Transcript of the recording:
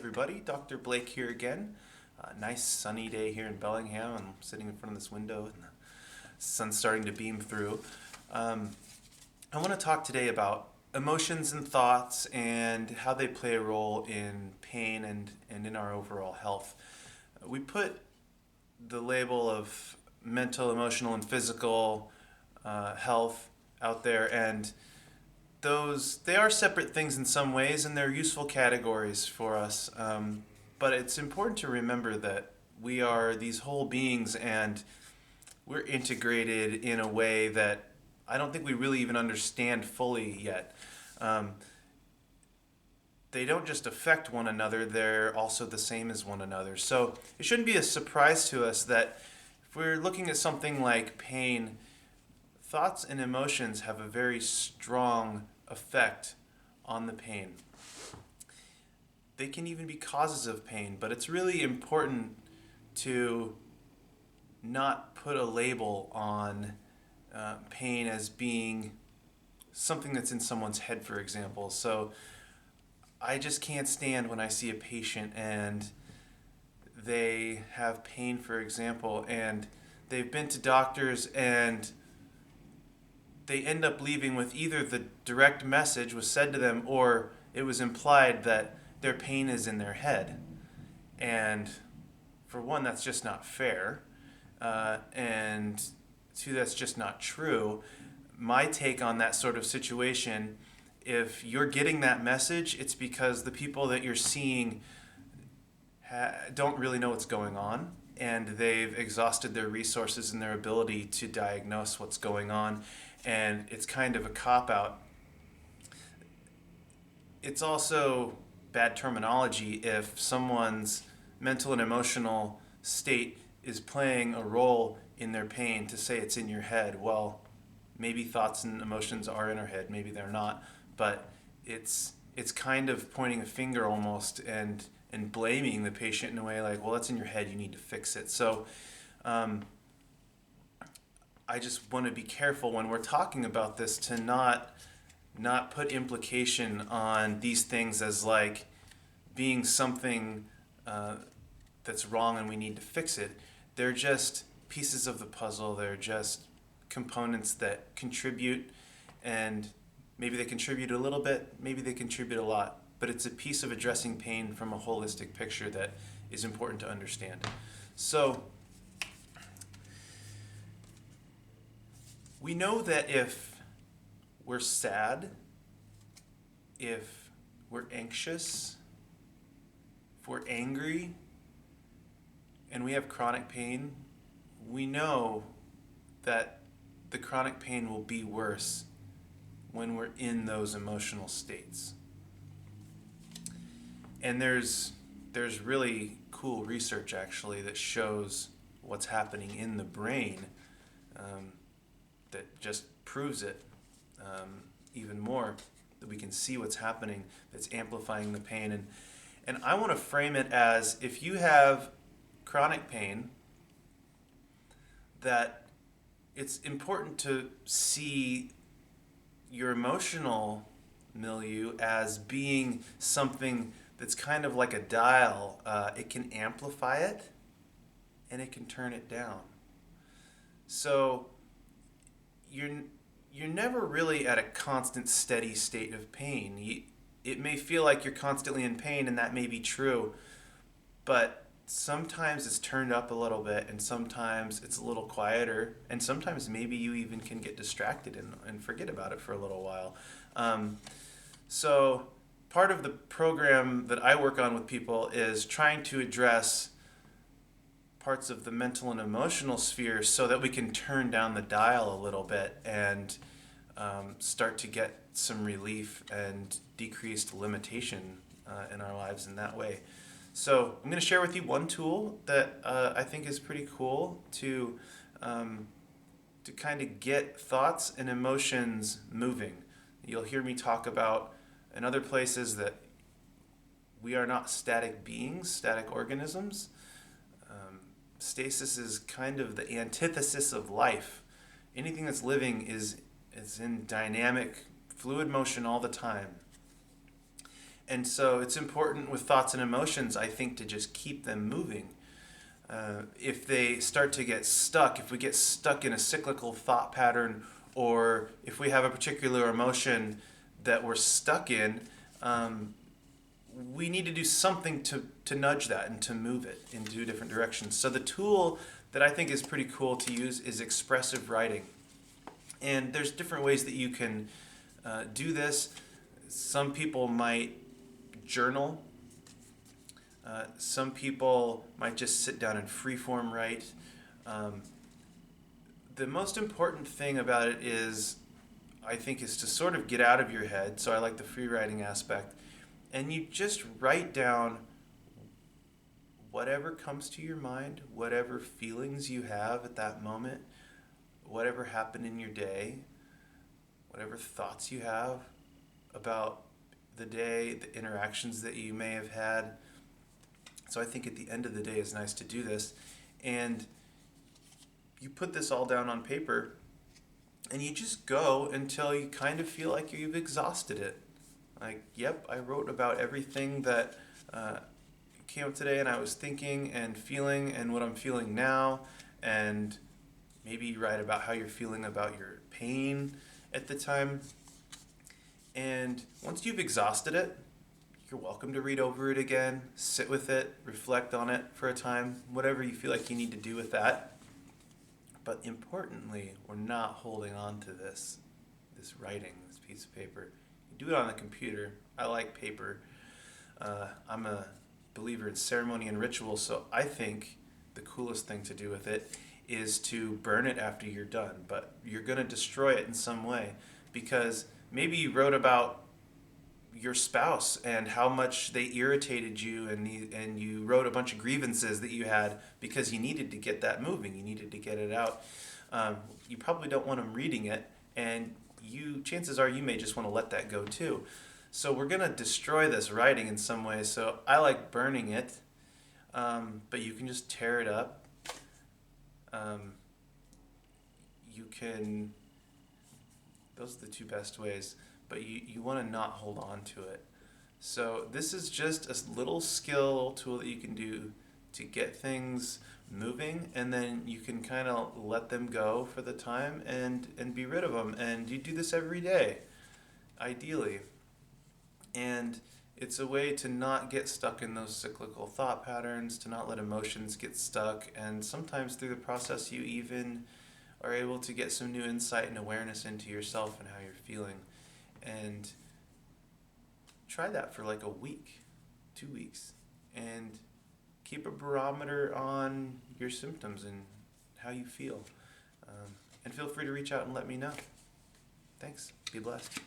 everybody. Dr. Blake here again. Nice sunny day here in Bellingham. I'm sitting in front of this window and the sun's starting to beam through. I want to talk today about emotions and thoughts and how they play a role in pain and in our overall health. We put the label of mental, emotional, and physical health out there, and they are separate things in some ways, and they're useful categories for us. But it's important to remember that we are these whole beings, and we're integrated in a way that I don't think we really even understand fully yet. They don't just affect one another, they're also the same as one another. So it shouldn't be a surprise to us that if we're looking at something like pain, thoughts and emotions have a very strong effect on the pain. They can even be causes of pain, but it's really important to not put a label on pain as being something that's in someone's head, for example. So I just can't stand when I see a patient and they have pain, for example, and they've been to doctors and they end up leaving with either the direct message was said to them or it was implied that their pain is in their head. And for one, that's just not fair. And two, that's just not true. My take on that sort of situation, if you're getting that message, it's because the people that you're seeing don't really know what's going on, and they've exhausted their resources and their ability to diagnose what's going on, and it's kind of a cop-out. It's also bad terminology if someone's mental and emotional state is playing a role in their pain to say it's in your head. Well, maybe thoughts and emotions are in our head, maybe they're not, but it's kind of pointing a finger almost and blaming the patient in a way like, well, that's in your head, you need to fix it. So I just want to be careful when we're talking about this to not put implication on these things as like being something that's wrong and we need to fix it. They're just pieces of the puzzle. They're just components that contribute, and maybe they contribute a little bit, maybe they contribute a lot, but it's a piece of addressing pain from a holistic picture that is important to understand. So we know that if we're sad, if we're anxious, if we're angry, and we have chronic pain, we know that the chronic pain will be worse when we're in those emotional states. And there's really cool research actually that shows what's happening in the brain that just proves it even more, that we can see what's happening that's amplifying the pain. And I want to frame it as, if you have chronic pain, that it's important to see your emotional milieu as being something that's kind of like a dial. It can amplify it and it can turn it down. So you're never really at a constant steady state of pain. It may feel like you're constantly in pain, and that may be true, but sometimes it's turned up a little bit, and sometimes it's a little quieter, and sometimes maybe you even can get distracted and forget about it for a little while. So part of the program that I work on with people is trying to address parts of the mental and emotional sphere so that we can turn down the dial a little bit and start to get some relief and decreased limitation in our lives in that way. So I'm going to share with you one tool that I think is pretty cool to kind of get thoughts and emotions moving. You'll hear me talk about in other places that we are not static beings, static organisms. Stasis is kind of the antithesis of life. Anything that's living is in dynamic, fluid motion all the time. And so it's important with thoughts and emotions, I think, to just keep them moving. If they start to get stuck, if we get stuck in a cyclical thought pattern, or if we have a particular emotion that we're stuck in, we need to do something to nudge that and to move it into different directions. So the tool that I think is pretty cool to use is expressive writing. And there's different ways that you can do this. Some people might journal. Some people might just sit down and freeform write. The most important thing about it is, I think, is to sort of get out of your head. So I like the free writing aspect. And you just write down whatever comes to your mind, whatever feelings you have at that moment, whatever happened in your day, whatever thoughts you have about the day, the interactions that you may have had. So I think at the end of the day it's nice to do this. And you put this all down on paper and you just go until you kind of feel like you've exhausted it. Like, yep, I wrote about everything that came up today, and I was thinking and feeling and what I'm feeling now. And maybe you write about how you're feeling about your pain at the time. And once you've exhausted it, you're welcome to read over it again, sit with it, reflect on it for a time, whatever you feel like you need to do with that. But importantly, we're not holding on to this writing, this piece of paper. You do it on the computer. I like paper. I'm a believer in ceremony and ritual, so I think the coolest thing to do with it is to burn it after you're done. But you're going to destroy it in some way, because maybe you wrote about your spouse and how much they irritated you, and you wrote a bunch of grievances that you had because you needed to get that moving. You needed to get it out. You probably don't want them reading it, and chances are you may just want to let that go too. So we're going to destroy this writing in some way. So I like burning it, but you can just tear it up. Those are the two best ways. But you want to not hold on to it. So this is just a little skill tool that you can do to get things moving, and then you can kind of let them go for the time and be rid of them. And you do this every day, ideally. And it's a way to not get stuck in those cyclical thought patterns, to not let emotions get stuck. And sometimes through the process, you even are able to get some new insight and awareness into yourself and how you're feeling. And try that for like a week, 2 weeks, and keep a barometer on your symptoms and how you feel. And feel free to reach out and let me know. Thanks. Be blessed.